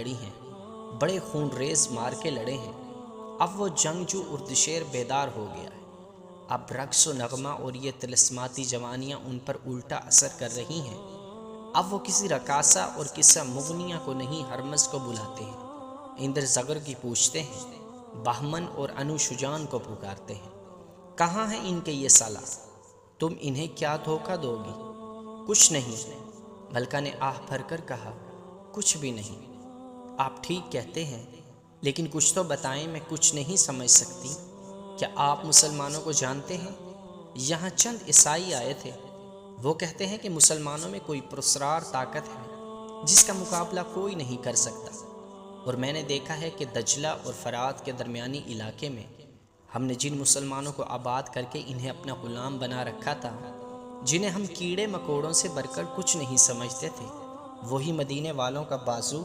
لڑی ہیں، بڑے خون ریز مار کے لڑے ہیں۔ اب وہ جنگجو اردشیر بیدار ہو گیا ہے۔ اب رقص و نغمہ اور یہ طلسماتی جوانیاں ان پر الٹا اثر کر رہی ہیں۔ اب وہ کسی رقاصہ اور قصہ مغنیہ کو نہیں، ہرمز کو بلاتے ہیں، اندر زغر کی پوچھتے ہیں، بہمن اور انو شجان کو پکارتے ہیں۔ کہاں ہیں ان کے یہ سالار؟ تم انہیں کیا دھوکہ دو گی؟ کچھ نہیں، ملکہ نے آہ بھر کر کہا، کچھ بھی نہیں۔ آپ ٹھیک کہتے ہیں، لیکن کچھ تو بتائیں، میں کچھ نہیں سمجھ سکتی۔ کیا آپ مسلمانوں کو جانتے ہیں؟ یہاں چند عیسائی آئے تھے، وہ کہتے ہیں کہ مسلمانوں میں کوئی پراسرار طاقت ہے جس کا مقابلہ کوئی نہیں کر سکتا، اور میں نے دیکھا ہے کہ دجلہ اور فرات کے درمیانی علاقے میں ہم نے جن مسلمانوں کو آباد کر کے انہیں اپنا غلام بنا رکھا تھا، جنہیں ہم کیڑے مکوڑوں سے بڑھ کر کچھ نہیں سمجھتے تھے، وہی مدینے والوں کا بازو